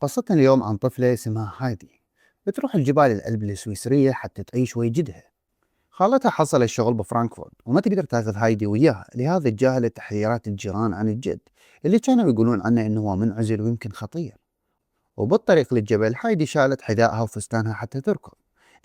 قصتنا اليوم عن طفلة اسمها هايدي بتروح الجبال الألب السويسرية حتى تعيش ويا جدها. خالتها حصل الشغل بفرانكفورت وما تقدر تاخذ هايدي وياها، لهذا تجاهلت تحذيرات الجيران عن الجد اللي كانوا يقولون عنه انه هو منعزل ويمكن خطير. وبالطريق للجبل هايدي شالت حذائها وفستانها حتى تركض،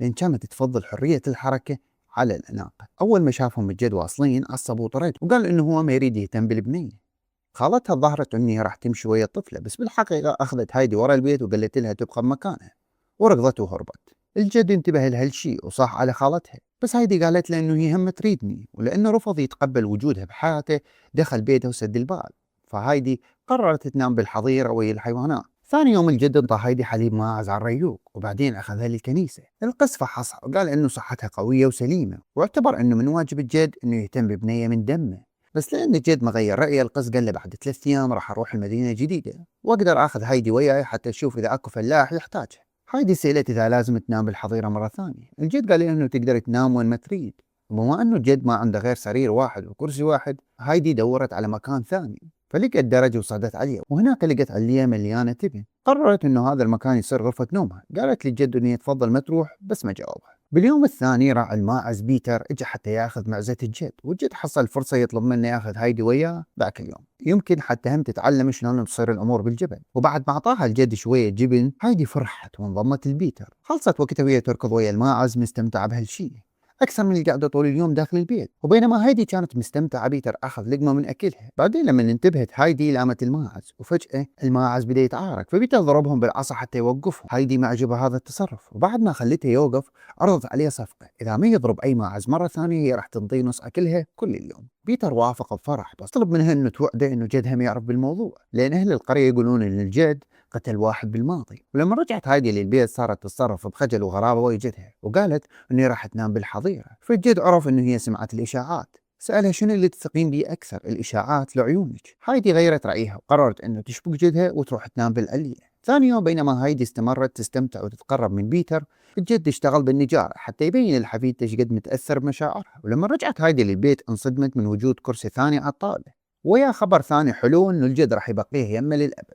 لان كانت تفضل حرية الحركة على الأناقة. أول ما شافهم الجد واصلين عصب وطرد وقال انه هو ما يريد يهتم بالبنية. خالتها ظهرت انها راح تمشي ويا الطفله، بس بالحقيقه اخذت هايدي ورا البيت وقالت لها تبقى بمكانها، وركضت وهربت. الجد انتبه لهالشيء وصاح على خالتها، بس هايدي قالت له انه هي هم تريدني، ولانه رفض يتقبل وجودها بحياته دخل بيته وسد الباب. فهايدي قررت تنام بالحظيره ويا الحيوانات. ثاني يوم الجد انطى هايدي حليب ماعز على الريوق، وبعدين اخذها للكنيسه. القس فحصها وقال انه صحتها قويه وسليمه، واعتبر انه من واجب الجد انه يهتم ببنيه من دمه. بس لأن الجد ما غير رأيه، القس قال له بعد 3 أيام راح أروح المدينة الجديدة وأقدر آخذ هايدي وياي حتى أشوف إذا أكو فلاح يحتاجها. هايدي سألت إذا لازم تنام بالحظيرة مرة ثانية. الجد قال لها إنه تقدر تنام وين ما تريد. وبما إنه الجد ما عنده غير سرير واحد وكرسي واحد، هايدي دورت على مكان ثاني فلقت درج وصعدت عليه، وهناك لقت علية مليانة تبن. قررت إنه هذا المكان يصير غرفة نومها. قالت للجد إنه تفضل ما تروح، بس ما جاوبها. باليوم الثاني راعي الماعز بيتر اجى حتى ياخذ معزة الجد، والجد حصل فرصة يطلب منه ياخذ هايدي وياه ذاك اليوم، يمكن حتى هم تتعلم شلون تصير الامور بالجبل. وبعد ما اعطاها الجد شوية جبن، هايدي فرحت وانضمت البيتر. خلصت وقتها وهي تركض ويا الماعز مستمتعة بهالشي اكثر من القعده طول اليوم داخل البيت. وبينما هايدي كانت مستمتعه، بيتر اخذ لقمه من اكلها. بعدين لما انتبهت هايدي لامت الماعز، وفجاه الماعز بدا يتعارك، فبيتر ضربهم بالعصا حتى يوقفهم. هايدي ما عجبها هذا التصرف، وبعد ما خلته يوقف عرضت عليه صفقه، اذا ما يضرب اي ماعز مره ثانيه هي راح تنطيه نص اكلها كل اليوم. بيتر وافق بفرح، بس طلب منها انه توعده انه جدها ما يعرف بالموضوع، لان اهل القريه يقولون ان الجد قتل واحد بالماضي. ولما رجعت هايدي للبيت صارت تتصرف بخجل وغرابه ويا جدها، وقالت انه راح تنام بالحظيره. فالجد عرف انه هي سمعت الاشاعات، سألها شنو اللي تثقين به أكثر، الإشاعات لعيونك؟ هايدي غيرت رأيها وقررت أنه تشبك جدها وتروح تنام بالعلية. ثاني يوم بينما هايدي استمرت تستمتع وتتقرب من بيتر، الجد اشتغل بالنجارة حتى يبين لحفيدته ايش قد متأثر بمشاعرها. ولما رجعت هايدي للبيت انصدمت من وجود كرسي ثاني على الطاولة، ويا خبر ثاني حلو انه الجد راح يبقيه يمه للأبد.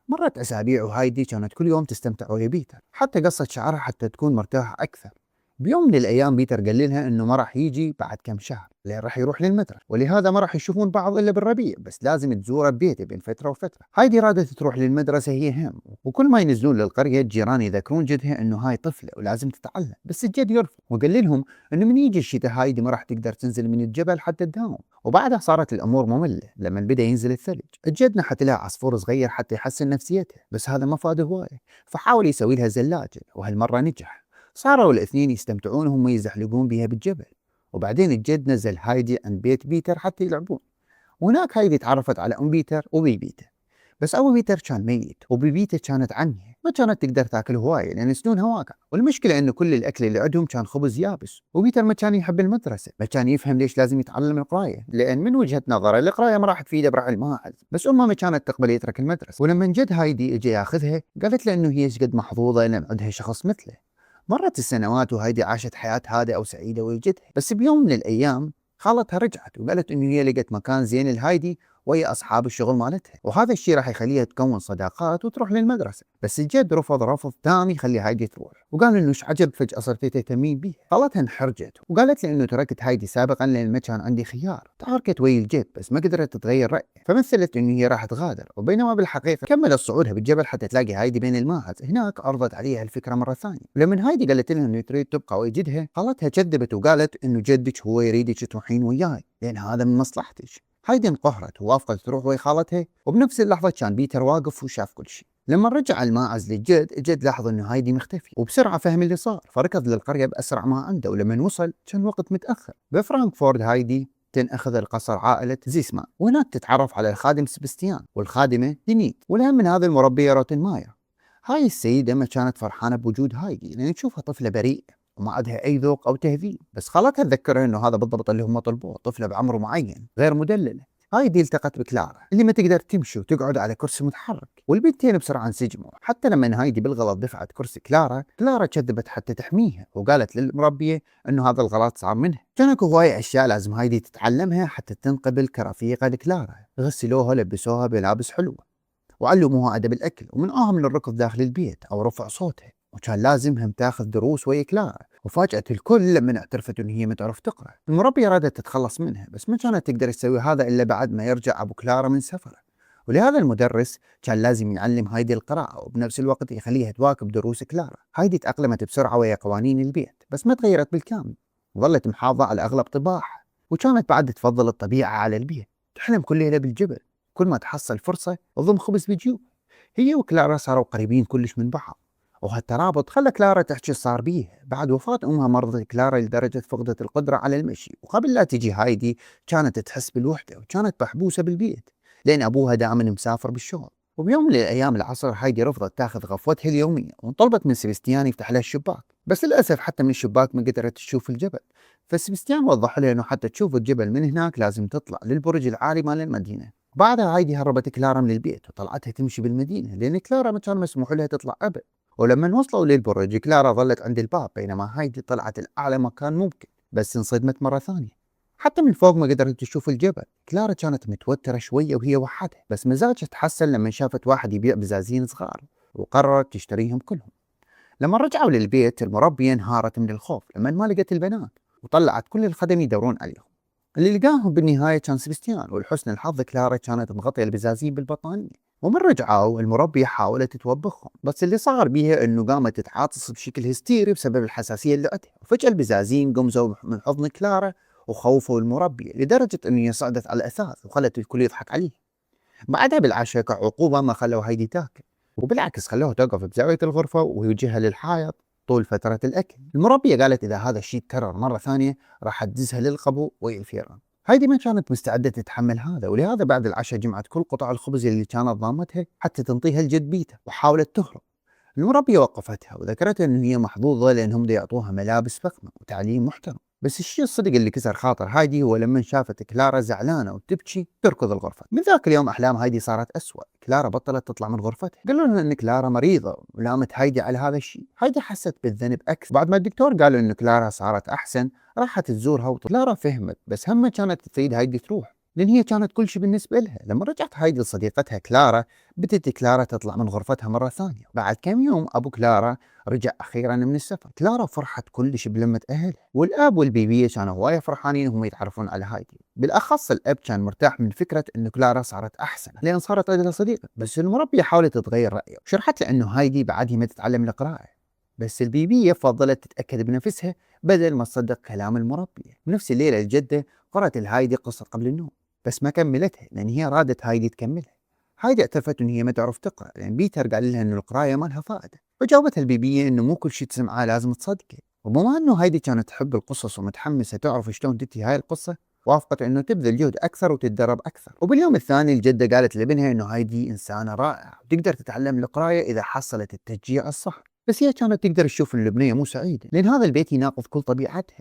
مرت أسابيع وهايدي كانت كل يوم تستمتع ويا بيتر، حتى قصت شعرها حتى تكون مرتاحة أكثر. بيوم من الأيام بيتر قال لها إنه ما راح يجي بعد كم شهر لين راح يروح للمدرسة، ولهذا ما راح يشوفون بعض إلا بالربيع، بس لازم تزوره ببيته بين فترة وفترة. هايدي رادت تروح للمدرسة هي هم، وكل ما ينزلون للقرية الجيران يذكرون جدها إنه هاي طفلة ولازم تتعلم، بس الجد يرفض وقال لهم إنه من يجي الشتاء هايدي ما راح تقدر تنزل من الجبل حتى تداوم. وبعدها صارت الأمور مملة لما بدأ ينزل الثلج. الجد نحت لها عصفور صغير حتى يحسن نفسيتها، بس هذا ما فاد هواية، فحاول يسوي لها زلاجة وهالمرة نجح. صاروا الاثنين يستمتعون وهم يزحلقون بها بالجبل. وبعدين الجد نزل هايدي عند بيت بيتر حتى يلعبون، وهناك هايدي تعرفت على ام بيتر وبيبيته. بس ابو بيتر كان ميت وبيبيته كانت عنها، ما كانت تقدر تاكل هوايه لان سنونها واقع. والمشكله انه كل الاكل اللي عندهم كان خبز يابس. وبيتر ما كان يحب المدرسه، ما كان يفهم ليش لازم يتعلم القرايه، لان من وجهه نظره القرايه ما راح تفيده برعي الماعز. بس امه ما كانت تقبل يترك المدرسه، ولما جد هايدي اجى ياخذها قالت له انه هي ايش قد محظوظه ان عندها شخص مثله. مرت السنوات وهايدي عاشت حياة هادئة وسعيدة ويا جدها. بس بيوم من الأيام خالتها رجعت وقالت إنه هي لقت مكان زين لهايدي ويا أصحاب الشغل مالتها، وهذا الشيء راح يخليها تكون صداقات وتروح للمدرسة. بس الجد رفض تام يخلي هايدي تروح، وقال إنه إيش عجب فجأة صرتي تهتمين بيها. خالتها انحرجت وقالت لي إنه تركت هايدي سابقا لأن ما كان عندي خيار. تعاركت ويا الجد بس ما قدرت تغير رأيها، فمثلت إنه هي راح تغادر، وبينما بالحقيقة كملت صعودها بالجبل حتى تلاقي هايدي بين الماعز. هناك عرضت عليها الفكرة مرة ثانية، ولما هايدي قالت لها إنه تريد تبقى ويا جدها، خالتها كذبت وقالت إنه جدك هو يريدك تروحين وياي لأن هذا من مصلحتك. هايدي انقهرت ووافقت تروح ويا خالتها، وبنفس اللحظة كان بيتر واقف وشاف كل شيء. لما رجع الماعز للجد، الجد لاحظ انه هايدي مختفي وبسرعة فهم اللي صار، فركض للقرية بأسرع ما عنده. ولما وصل كان وقت متأخر. بفرانكفورت هايدي تنأخذ القصر عائلة زيسمان، وهناك تتعرف على الخادم سبستيان والخادمة دينيت، والأهم من هذا المربية روتن ماير. هاي السيدة ما كانت فرحانة بوجود هايدي لأن تشوفها طفلة بريئة وما عندها أي ذوق أو تهذيب، بس خالتها تذكرها إنه هذا بالضبط اللي هم طلبوه، طفلة بعمر معين غير مدللة. هايدي التقت بكلارا اللي ما تقدر تمشي وتقعد على كرسي متحرك، والبنتين بسرعة انسجموا. حتى لما هايدي بالغلط دفعت كرسي كلارا كذبت حتى تحميها وقالت للمربية إنه هذا الغلط صار منها. كان اكو هواية أشياء لازم هايدي تتعلمها حتى تنقبل كرفيقة لكلارا. غسلوها لبسوها بملابس حلوة، وعلموها أدب الأكل ومنعوها من الركض داخل البيت أو رفع صوتها، وكان لازمهم تاخذ دروس ويا كلارا. وفاجأت الكل لما اعترفت إن هي ما تعرف تقرأ. المربية أرادت تتخلص منها بس ما كانت تقدر تسوي هذا إلا بعد ما يرجع أبو كلارا من سفره. ولهذا المدرس كان لازم يعلم هايدي القراءة وبنفس الوقت يخليها تواكب دروس كلارا. هايدي تأقلمت بسرعة ويا قوانين البيت بس ما تغيرت بالكامل، وظلت محافظة على أغلب طباعها. وكانت بعد تفضل الطبيعة على البيت، تحلم كل ليلة بالجبل، كل ما تحصل فرصة تضم خبز بجيوب. هي وكلارا صاروا قريبين كلش من بعض، وهالترابط خلى كلارا تحكي صار بيه. بعد وفاة أمها مرضت كلارا لدرجة فقدت القدرة على المشي، وقبل لا تجي هايدي كانت تحس بالوحدة وكانت محبوسة بالبيت لأن أبوها دائما مسافر بالشغل. وبيوم من الأيام العصر هايدي رفضت تاخذ غفوتها اليومية وطلبت من سبستيان يفتح لها الشباك، بس للأسف حتى من الشباك ما قدرت تشوف الجبل. فسبستيان وضح لها أنه حتى تشوف الجبل من هناك لازم تطلع للبرج العالي مال المدينة. بعدها هايدي هربت كلارا من البيت وطلعتها تمشي بالمدينة لأن كلارا ما كان مسموح لها تطلع أبد. ولما وصلوا للبرج كلارا ظلت عند الباب بينما هايدي طلعت لأعلى مكان ممكن، بس انصدمت مرة ثانية. حتى من فوق ما قدرت تشوف الجبل. كلارا كانت متوترة شوية وهي وحدها، بس مزاجها تحسن لما شافت واحد يبيع بزازين صغار وقررت تشتريهم كلهم. لما رجعوا للبيت المربية انهارت من الخوف لما ما لقت البنات، وطلعت كل الخدم يدورون عليهم. اللي لقاهم بالنهاية كان سبستيان، ولحسن الحظ كلارا كانت مغطية البزازين بالبطانية. ومن رجعوا المربية حاولت توبخهم، بس اللي صار بيها انه قامت تتعاطس بشكل هستيري بسبب الحساسية اللي عندها. وفجأة البزازين قمزوا من حضن كلارا وخوفوا المربية لدرجة انه هي صعدت على الأثاث وخلت الكل يضحك عليه. بعدها بالعشاء كعقوبة ما خلوا هايدي تاكل، وبالعكس خلوها توقف بزاوية الغرفة ويوجهها للحائط طول فترة الأكل. المربية قالت إذا هذا الشيء تكرر مرة ثانية راح تدزها للقبو والفيران. هايدي ما كانت مستعدة تتحمل هذا، ولهذا بعد العشاء جمعت كل قطع الخبز اللي كانت ضامتها حتى تنطيها لجد بيتها وحاولت تهرب. المربية وقفتها وذكرتها إن هي محظوظة لأنهم دي يعطوها ملابس فخمة وتعليم محترم. بس الشيء الصدق اللي كسر خاطر هايدي هو لما شافت كلارا زعلانة وتبكي تركض الغرفة. من ذاك اليوم أحلام هايدي صارت أسوأ، كلارا بطلت تطلع من غرفتها. قالوا لها إن كلارا مريضة ولامت هايدي على هذا الشيء. هايدي حست بالذنب أكثر. بعد ما الدكتور قالوا إن كلارا صارت أحسن راحت تزورها كلارا فهمت، بس هم كانت تريد هايدي تروح لأن هي كانت كل شيء بالنسبة لها. لما رجعت هايدي لصديقتها كلارا بدت كلارا تطلع من غرفتها مرة ثانية. بعد كم يوم أبو كلارا رجع أخيرا من السفر. كلارا فرحت كلش بلمة أهلها، والأب والبيبية كانوا هواية فرحانين وهم يتعرفون على هايدي. بالأخص الأب كان مرتاح من فكرة إنه كلارا صارت أحسن لأن صارت عندها صديقة. بس المربية حاولت تغير رأيه وشرحت له إنه هايدي بعدها ما تتعلم القراءة، بس البيبية فضلت تتأكد بنفسها بدل ما تصدق كلام المربية. ونفس الليلة الجدة قرأت لهايدي قصة قبل النوم بس ما كملتها لأن هي رادت هايدي تكملها. هايدي اعترفت إن هي ما تعرف تقرأ لأن بيتر قال لها إنه القراية ما لها فائدة، وجاوبتها البيبية إنه مو كل شيء تسمعه لازم تصدقه. وبما إنه هايدي كانت تحب القصص ومتحمسة تعرف شلون تنتهي هاي القصة، وافقت إنه تبذل جهد أكثر وتتدرب أكثر. وباليوم الثاني الجدة قالت لابنها إنه هايدي إنسانة رائعة وتقدر تتعلم القراية إذا حصلت التشجيع الصح. بس هي كانت تقدر تشوف إن البنية مو سعيدة لأن هذا البيت يناقض كل طبيعتها.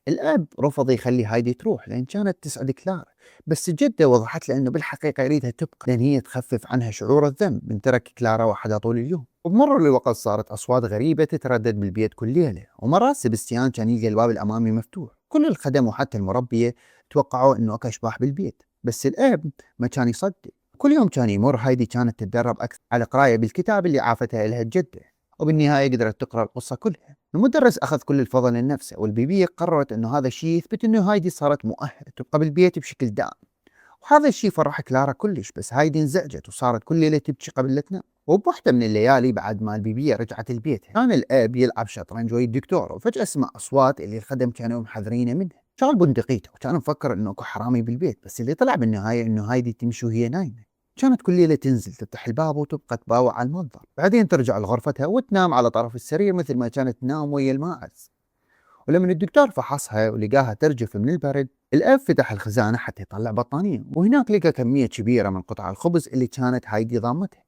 الأب رفض يخلي هايدي تروح لأن كانت تسعد كلارا، بس الجدة وضحت له إنه بالحقيقة يريدها تبقى لأن هي تخفف عنها شعور الذنب من ترك كلارا وحدها طول اليوم. وبمرور الوقت صارت أصوات غريبة تتردد بالبيت كل ليلة، ومرات سبستيان كان يلقى الباب الأمامي مفتوح. كل الخدم وحتى المربية توقعوا إنه أكو أشباح بالبيت، بس الأب ما كان يصدق. كل يوم كان يمر هايدي كانت تتدرب أكثر على قراية بالكتاب اللي عافتها لها الجدة، وبالنهاية قدرت تقرأ القصة كلها. المدرس أخذ كل الفضل لنفسه، والبيبية قررت أنه هذا الشيء يثبت أنه هايدي صارت مؤهلة تبقى بالبيت بشكل دائم. وهذا الشيء فرح كلارا كلش، بس هايدي انزعجت وصارت كل ليلة تبكي قبل لا تنام. وبوحدة من الليالي بعد ما البيبية رجعت البيت كان الأب يلعب شطرنج ويا الدكتور، وفجأة سمع أصوات اللي الخدم كانوا محذرينه منها. شال بندقيته وكان مفكر أنه اكو حرامي بالبيت، بس اللي طلع بالنهاية أنه هايدي تمشي وهي نايمة. كانت كل ليلة تنزل تفتح الباب وتبقى تباوع على المنظر، بعدين ترجع لغرفتها وتنام على طرف السرير مثل ما كانت تنام ويا الماعز. ولما الدكتور فحصها ولقاها ترجف من البرد، الأب فتح الخزانة حتى يطلع بطانية، وهناك لقى كمية كبيرة من قطع الخبز اللي كانت هايدي ضامتها.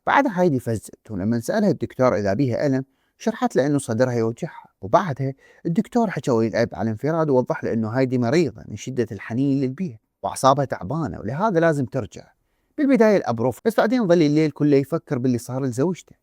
بعدها هايدي فزت، ولما سألها الدكتور إذا بيها ألم شرحت له إنه صدرها يوجعها. وبعدها الدكتور حكى ويا الأب على انفراد ووضح له إنه هايدي مريضة من شدة الحنين للبيت وأعصابها تعبانة ولهذا لازم ترجع. بالبداية الأب رفض، بس بعدين ظل الليل كله يفكر باللي صار لزوجته.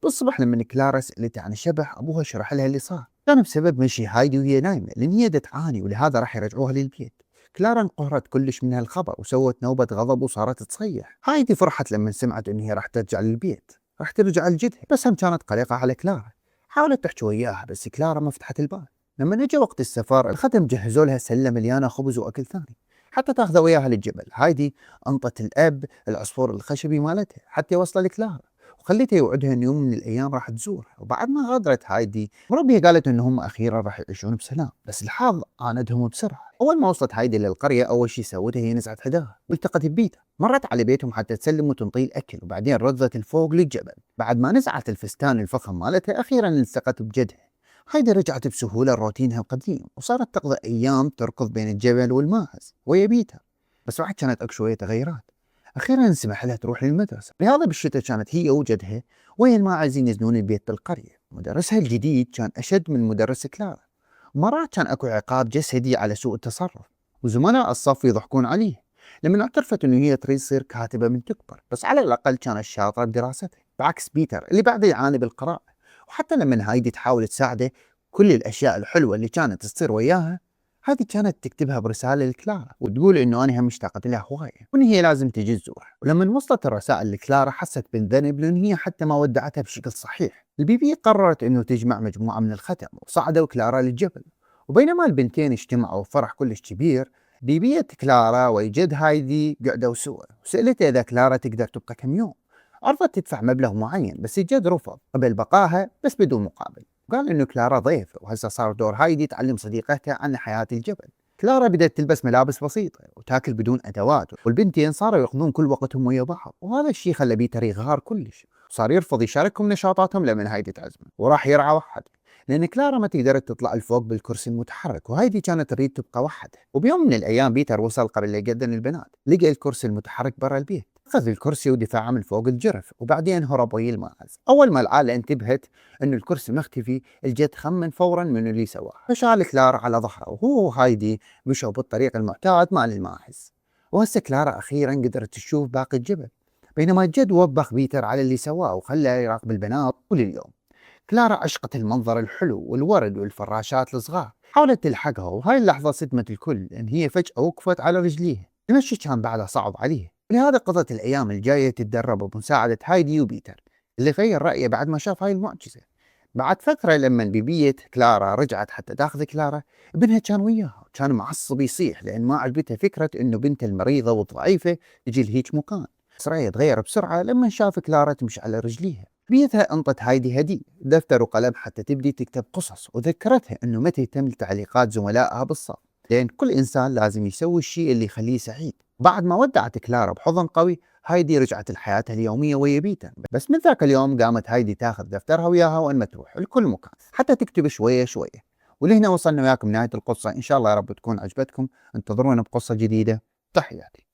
بالصبح لما كلارا سألته عن الشبح أبوها شرح لها اللي صار كان بسبب مشي هايدي وهي نايمة لأن هي تعاني ولهذا راح يرجعوها للبيت. كلارا انقهرت كلش من هالخبر وسوت نوبة غضب وصارت تصيح. هايدي فرحت لما سمعت إن هي راح ترجع للبيت، راح ترجع لجدها، بس هم كانت قلقة على كلارا. حاولت تحكي وياها بس كلارا ما فتحت الباب. لما اجى وقت السفر الخدم جهزوا لها سلة مليانة خبز وأكل ثاني حتى تاخذه وياها للجبل. هايدي انطت الأب العصفور الخشبي مالتها حتى يوصله لكلارا، وخليتها يوعدها ان يوم من الايام راح تزورها. وبعد ما غادرت هايدي مربية قالت ان هم اخيرا راح يعيشون بسلام، بس الحظ عاندهم بسرعه. اول ما وصلت هايدي للقريه اول شيء سوتها هي نزعت حداها والتقت ببيتها، مرت على بيتهم حتى تسلم وتنطيه الاكل، وبعدين رضت الفوق للجبل. بعد ما نزعت الفستان الفخم مالتها اخيرا التقت بجدها. هايدي رجعت بسهوله لروتينها القديم وصارت تقضي ايام تركض بين الجبل والماعز وهي بيتها. بس بعد كانت اكو شويه تغيرات. اخيرا انسمح لها تروح للمدرسه، لهذا بالشتاء كانت هي وجدها ويا الماعزين يزنون البيت بالقريه. مدرسها الجديد كان اشد من مدرس كلارا، ومرات كان اكو عقاب جسدي على سوء التصرف، وزملاء الصف يضحكون عليه لما اعترفت انه هي تريد تصير كاتبه من تكبر، بس على الاقل كانت شاطره بدراستها بعكس بيتر اللي بعده يعاني بالقراءه. وحتى لما هايدي تحاول تساعده كل الاشياء الحلوه اللي كانت تصير وياها هذه كانت تكتبها برسالة لكلارا وتقول إنه أنا هم اشتاقت لها هواية وإن هي لازم تجي تزورها. ولما وصلت الرسائل لكلارا حست بالذنب لأن هي حتى ما ودعتها بشكل صحيح. البيبي قررت إنه تجمع مجموعة من الختم وصعدوا كلارا للجبل. وبينما البنتين اجتمعوا فرح كلش كبير، بيبية كلارا وجد هايدي قعدوا سوا وسألتها إذا كلارا تقدر تبقى كم يوم. عرضت تدفع مبلغ معين بس الجد رفض قبل بقاها بس بدون مقابل، قال انه كلارا ضيف وهسه صار دور هايدي تعلم صديقتها عن حياة الجبل. كلارا بدأت تلبس ملابس بسيطة وتاكل بدون أدوات، والبنتين صاروا يقضون كل وقتهم ويا بعض، وهذا الشيء خلى بيتر يغار كلش وصار يرفض يشاركهم نشاطاتهم لما هايدي تعزمه، وراح يرعى وحده لأن كلارا ما تقدر تطلع لفوق بالكرسي المتحرك وهايدي كانت تريد تبقى وحدها. وبيوم من الأيام بيتر وصل قبل لا يقدم البنات، لقى الكرسي المتحرك برا البيت، أخذ الكرسي ودفعه من فوق الجرف وبعدين هرب ويا الماعز. أول ما العائلة انتبهت إنه الكرسي مختفي الجد خمن فورا من اللي سواه، فشال كلارا على ظهره وهو وهايدي مشوا بالطريق المعتاد مال الماعز. وهسه كلارا أخيرا قدرت تشوف باقي الجبل، بينما الجد وبخ بيتر على اللي سواه وخلاه يراقب البنات طول اليوم. كلارا عشقت المنظر الحلو والورد والفراشات الصغار، حاولت تلحقها وهاي اللحظة صدمت الكل لأن هي فجأة وقفت على رجليها. المشي كان بعدها صعب عليه، ولهذا قضت الأيام الجاية تتدرب بمساعدة هايدي وبيتر اللي غير رأيه بعد ما شاف هاي المعجزة. بعد فترة لما بيبية كلارا رجعت حتى تاخذ كلارا، ابنها كان وياها وكان معصب يصيح لأن ما عجبته فكرة إنه بنته المريضة والضعيفة تجي لهيج مكان. بس رأيه تغير بسرعة لما شاف كلارا تمشي على رجليها. بيتها انطت هايدي هدية دفتر وقلم حتى تبدي تكتب قصص، وذكرتها انه ما تهتم لتعليقات زملائها بالصف لان كل انسان لازم يسوي الشيء اللي يخليه سعيد. بعد ما ودعت كلارا بحضن قوي هايدي رجعت لحياتها اليومية ويا بيتها، بس من ذاك اليوم قامت هايدي تاخذ دفترها وياها وين ما تروح لكل مكان حتى تكتب شوية شوية. ولهنا وصلنا وياكم نهاية القصة، ان شاء الله يا رب تكون عجبتكم. انتظرونا بقصة جديدة. تحياتي.